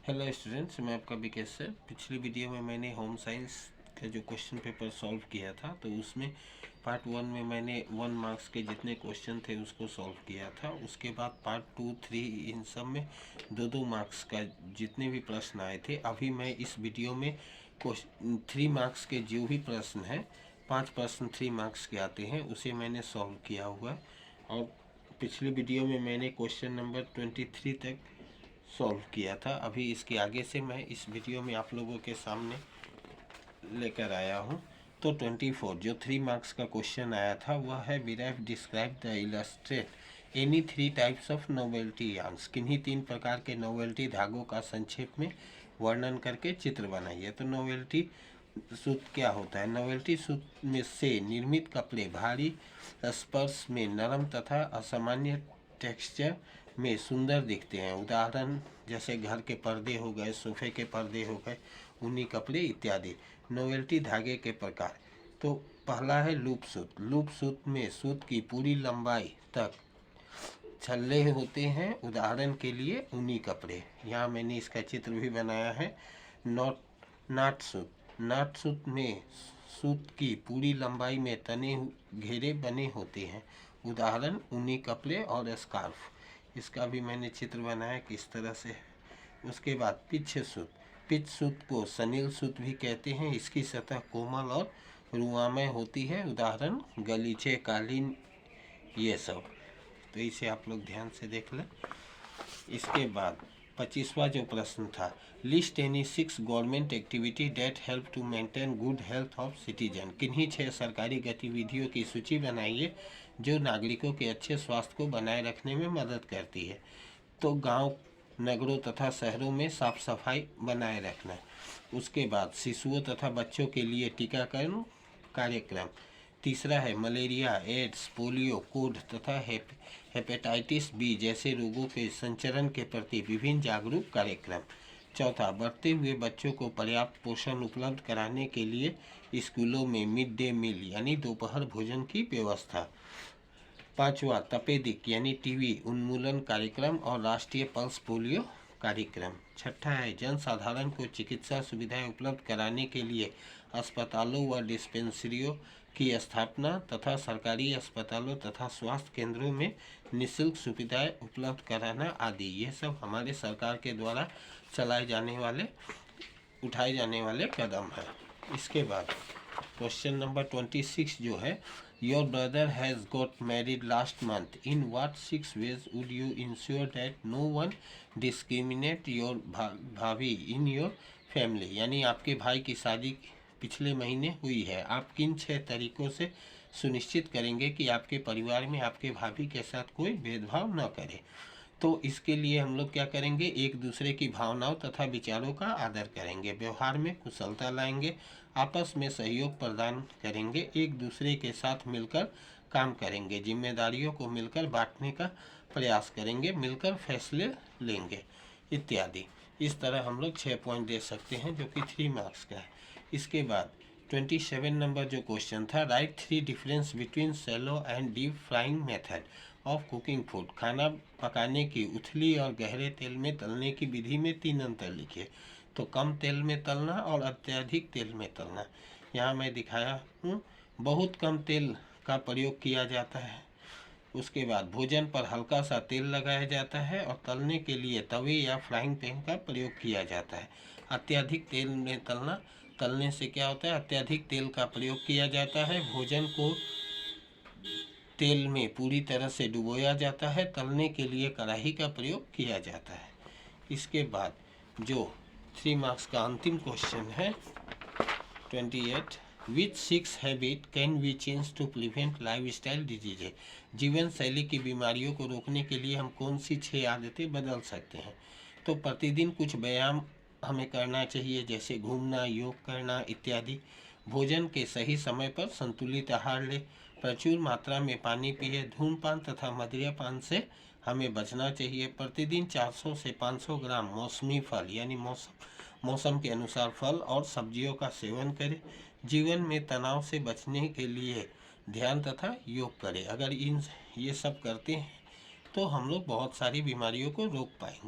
Hello students, मैं आपका Vikesh sir. पिछली वीडियो में मैंने होम साइंस का जो क्वेश्चन पेपर सॉल्व किया था, तो उसमें पार्ट 1 में मैंने 1 मार्क्स के जितने क्वेश्चन थे उसको सॉल्व किया था। उसके बाद पार्ट 2, 3 इन सब में 2-2 मार्क्स का जितने भी प्रश्न आए थे। अभी मैं इस वीडियो में 3 मार्क्स के जो भी प्रश्न हैं, 5 प्रश्न 3 मार्क्स के आते हैं, उसे मैंने सॉल्व किया हुआ है। और पिछली वीडियो में मैंने क्वेश्चन नंबर 23 तक सॉल्व किया था। अभी इसके आगे से मैं इस वीडियो में आप लोगों के सामने लेकर आया हूं। तो 24 जो 3 मार्क्स का क्वेश्चन आया था वह है derive describe the illustrate any 3 types of novelty yarns. किन्हीं 3 प्रकार के नोवेल्टी धागों का संक्षेप में वर्णन करके चित्र बनाइए। तो नोवेल्टी सूत क्या होता है? नोवेल्टी सूत में से निर्मित कपड़े भारी स्पर्श में नरम तथा असामान्य टेक्सचर में सुंदर दिखते हैं। उदाहरण जैसे घर के पर्दे हो गए, सोफे के पर्दे हो गए, ऊनी कपड़े इत्यादि। नोवेल्टी धागे के प्रकार, तो पहला है लूप सूत। लूप सूत में सूत की पूरी लंबाई तक छल्ले होते हैं। उदाहरण के लिए ऊनी कपड़े। यहाँ मैंने इसका चित्र भी बनाया है। नाट सूत। नाट सूत में सूत की पूरी लंबाई में तने घेरे बने होते हैं। उदाहरण ऊनी कपड़े और स्कार्फ। इसका भी मैंने चित्र बनाया किस तरह से। उसके बाद पिच सूत। पिच सूत को सनील सूत भी कहते हैं। इसकी सतह कोमल और रुआमय होती है। उदाहरण गलीचे, कालीन, ये सब। तो इसे आप लोग ध्यान से देख लें। इसके बाद 25वां जो प्रश्न था, list any 6 government activity that help to maintain good health of citizen. किन्हीं 6 सरकारी गतिविधियों की सूची बनाइए जो नागरिकों के अच्छे स्वास्थ्य को बनाए रखने में मदद करती है। तो गांव, नगरों तथा शहरों में साफ सफाई बनाए रखना। उसके बाद शिशुओं तथा बच्चों के लिए टीकाकरण कार्यक्रम। तीसरा है मलेरिया, एड्स, पोलियो, कोढ़ तथा हेपेटाइटिस बी जैसे रोगों के संचरण के प्रति विभिन्न जागरूक कार्यक्रम। चौथा, बढ़ते हुए बच्चों को पर्याप्त पोषण उपलब्ध कराने के लिए स्कूलों में मिड डे मील यानी दोपहर भोजन की व्यवस्था। पांचवा, तपेदिक यानी टीबी उन्मूलन कार्यक्रम और राष्ट्रीय पल्स पोलियो कार्यक्रम। छठा है जनसाधारण को चिकित्सा सुविधाएं उपलब्ध कराने के लिए अस्पतालों व डिस्पेंसरियों की स्थापना तथा सरकारी अस्पतालों तथा स्वास्थ्य केंद्रों में निःशुल्क सुविधाएं उपलब्ध कराना आदि। ये सब हमारे सरकार के द्वारा उठाए जाने वाले कदम हैं। इसके बाद क्वेश्चन नंबर 26 जो है, your brother has got married last month, in what 6 ways would you ensure that no one discriminate your भाभी इन योर फैमिली। यानी आपके भाई की शादी पिछले महीने हुई है, आप किन 6 तरीकों से सुनिश्चित करेंगे कि आपके परिवार में आपके भाभी के साथ कोई भेदभाव न करे। तो इसके लिए हम लोग क्या करेंगे, एक दूसरे की भावनाओं तथा विचारों का आदर करेंगे, व्यवहार में कुशलता लाएंगे, आपस में सहयोग प्रदान करेंगे, एक दूसरे के साथ मिलकर काम करेंगे, जिम्मेदारियों को मिलकर बांटने का प्रयास करेंगे, मिलकर फैसले लेंगे इत्यादि। इस तरह हम लोग 6 पॉइंट दे सकते हैं जो कि 3 मार्क्स का है। इसके बाद 27 नंबर जो क्वेश्चन था, right 3 difference between shallow and deep frying method of cooking food. खाना पकाने की उथली और गहरे तेल में तलने की विधि में 3 अंतर लिखिए। तो कम तेल में तलना और अत्यधिक तेल में तलना। यहाँ मैं दिखाया हूँ, बहुत कम तेल का प्रयोग किया जाता है। उसके बाद भोजन पर हल्का सा तेल लगाया जाता है और तलने के लिए तवे या फ्राइंग पैन का प्रयोग किया जाता है। अत्यधिक तेल में तलने से क्या होता है, अत्यधिक तेल का प्रयोग किया जाता है, भोजन को तेल में पूरी तरह से डुबोया जाता है, तलने के लिए कढ़ाई का प्रयोग किया जाता है। इसके बाद जो 3 मार्क्स का अंतिम क्वेश्चन है 28, which 6 habit can we change to prevent lifestyle disease. जीवन शैली की बीमारियों को रोकने के लिए हम कौन सी 6 आदतें बदल सकते हैं। तो प्रतिदिन कुछ व्यायाम हमें करना चाहिए, जैसे घूमना, योग करना इत्यादि। भोजन के सही समय पर संतुलित आहार ले, प्रचुर मात्रा में पानी पिए, धूम्रपान तथा मदिरापान से हमें बचना चाहिए। प्रतिदिन 400 से 500 ग्राम मौसमी फल यानी मौसम के अनुसार फल और सब्जियों का सेवन करें। जीवन में तनाव से बचने के लिए ध्यान तथा योग करें। अगर ये सब करते हैं तो हम लोग बहुत सारी बीमारियों को रोक पाएंगे।